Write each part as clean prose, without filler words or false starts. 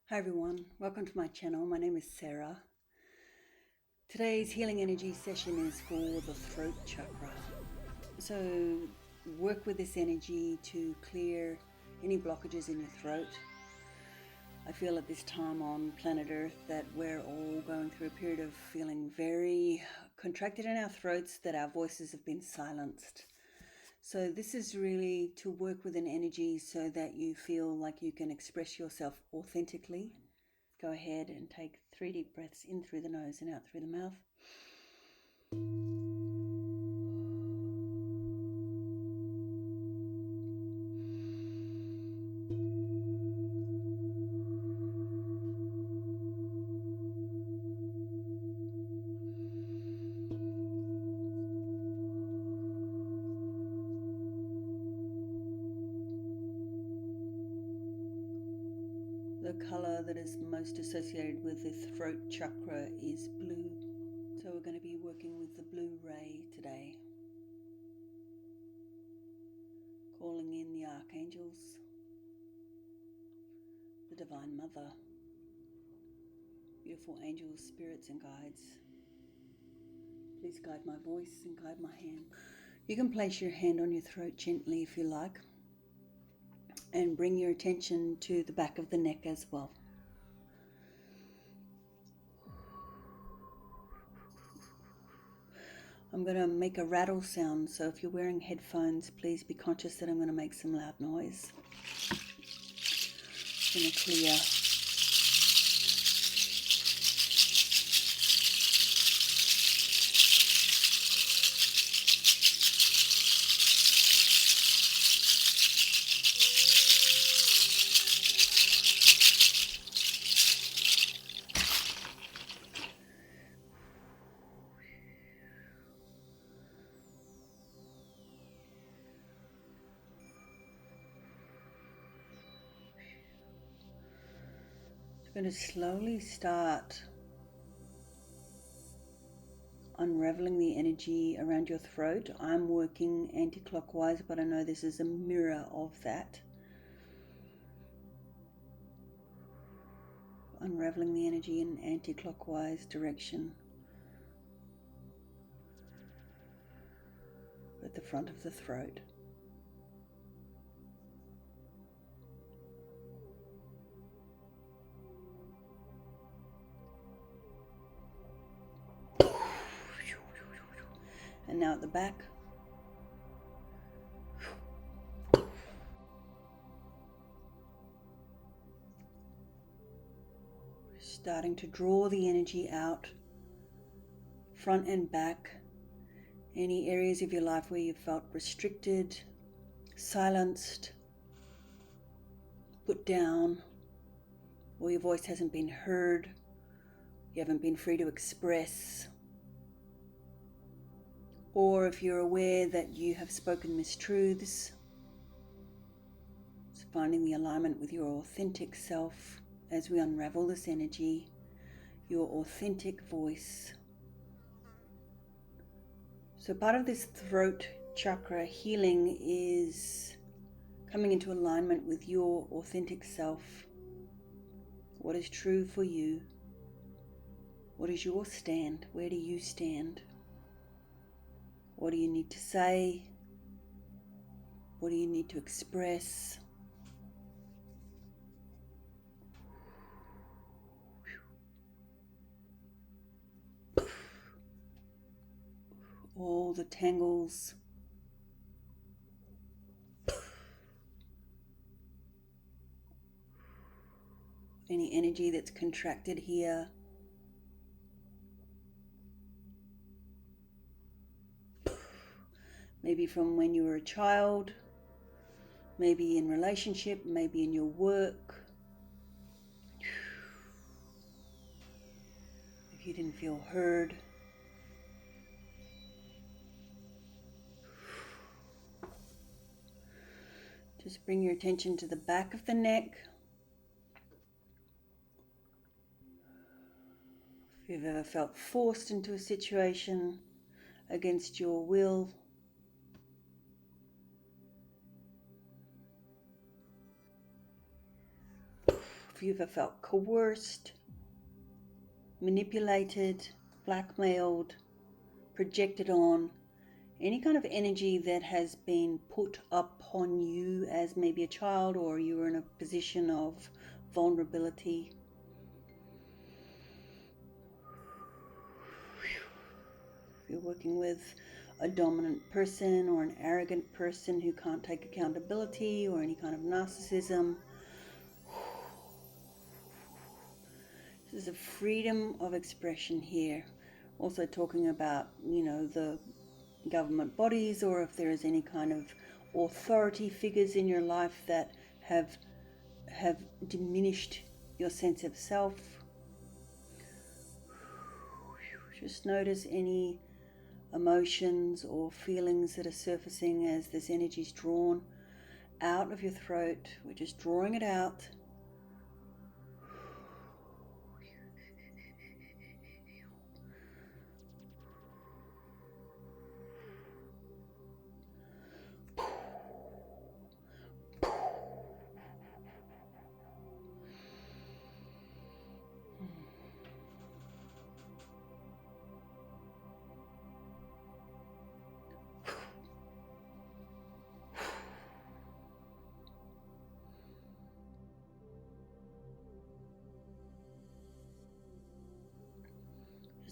Hi everyone, welcome to my channel. My name is Sarah. Today's healing energy session is for the throat chakra. So work with this energy to clear any blockages in your throat. I feel at this time on planet Earth that we're all going through a period of feeling very contracted in our throats, that our voices have been silenced. So this is really to work with an energy so that you feel like you can express yourself authentically. Go ahead and take 3 deep breaths in through the nose and out through the mouth. The color that is most associated with the throat chakra is blue. So we're going to be working with the blue ray today. Calling in the archangels, the Divine Mother, beautiful angels, spirits and guides. Please guide my voice and guide my hand. You can place your hand on your throat gently if you like, and bring your attention to the back of the neck as well. I'm going to make a rattle sound, so if you're wearing headphones, please be conscious that I'm going to make some loud noise. It's going to clear. I'm going to slowly start unraveling the energy around your throat. I'm working anti-clockwise, but I know this is a mirror of that. Unraveling the energy in anti-clockwise direction at the front of the throat. And now at the back. Starting to draw the energy out, front and back. Any areas of your life where you felt restricted, silenced, put down, or your voice hasn't been heard, you haven't been free to express. Or if you're aware that you have spoken mistruths, it's finding the alignment with your authentic self as we unravel this energy, your authentic voice. So part of this throat chakra healing is coming into alignment with your authentic self. What is true for you? What is your stand? Where do you stand? What do you need to say? What do you need to express? All the tangles. Any energy that's contracted here. Maybe from when you were a child, maybe in relationship, maybe in your work. If you didn't feel heard. Just bring your attention to the back of the neck. If you've ever felt forced into a situation against your will, if you've ever felt coerced, manipulated, blackmailed, projected on, any kind of energy that has been put upon you as maybe a child, or you were in a position of vulnerability. If you're working with a dominant person or an arrogant person who can't take accountability, or any kind of narcissism, this is a freedom of expression here. Also talking about, the government bodies, or if there is any kind of authority figures in your life that have diminished your sense of self. Just notice any emotions or feelings that are surfacing as this energy is drawn out of your throat. We're just drawing it out.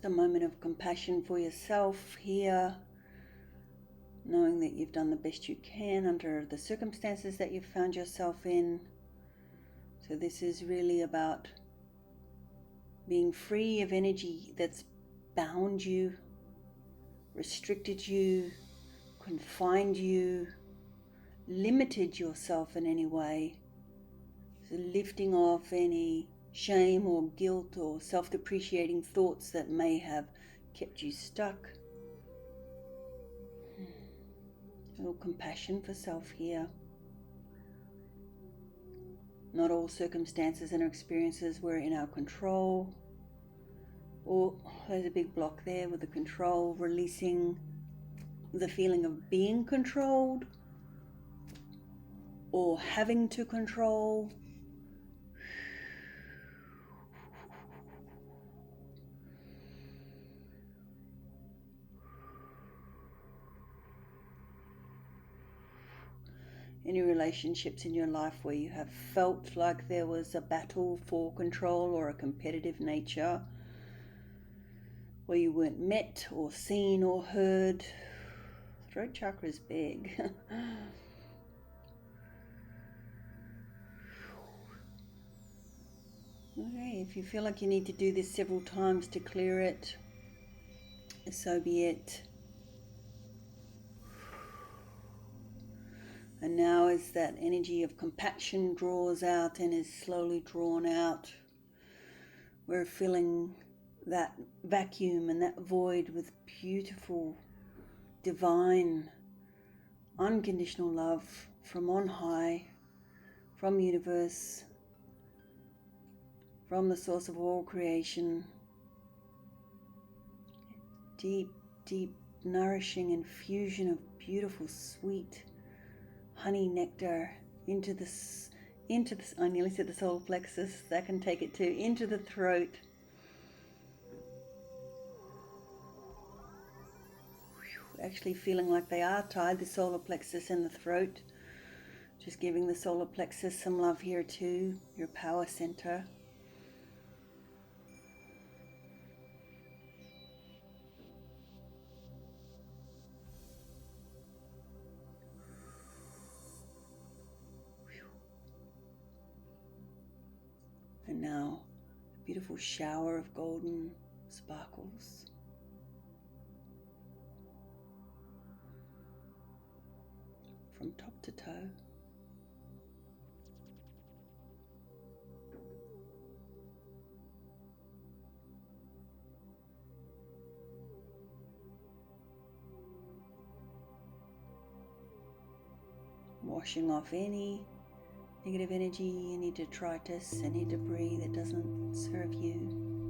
A moment of compassion for yourself here, knowing that you've done the best you can under the circumstances that you've found yourself in. So this is really about being free of energy that's bound you, restricted you, confined you, limited yourself in any way. So lifting off any shame or guilt or self-depreciating thoughts that may have kept you stuck. A little compassion for self here. Not all circumstances and experiences were in our control. Or there's a big block there with the control, releasing the feeling of being controlled or having to control. Any relationships in your life where you have felt like there was a battle for control or a competitive nature, where you weren't met or seen or heard. Throat chakra is big. Okay, if you feel like you need to do this several times to clear it, so be it. And now as that energy of compassion draws out and is slowly drawn out, we're filling that vacuum and that void with beautiful, divine, unconditional love from on high, from the universe, from the source of all creation. Deep, deep, nourishing infusion of beautiful, sweet honey nectar into this, I nearly said the solar plexus, that can take it to, into the throat. Actually feeling like they are tied, the solar plexus and the throat. Just giving the solar plexus some love here too, your power center. And now a beautiful shower of golden sparkles. From top to toe. Washing off any negative energy, any detritus, any debris that doesn't serve you.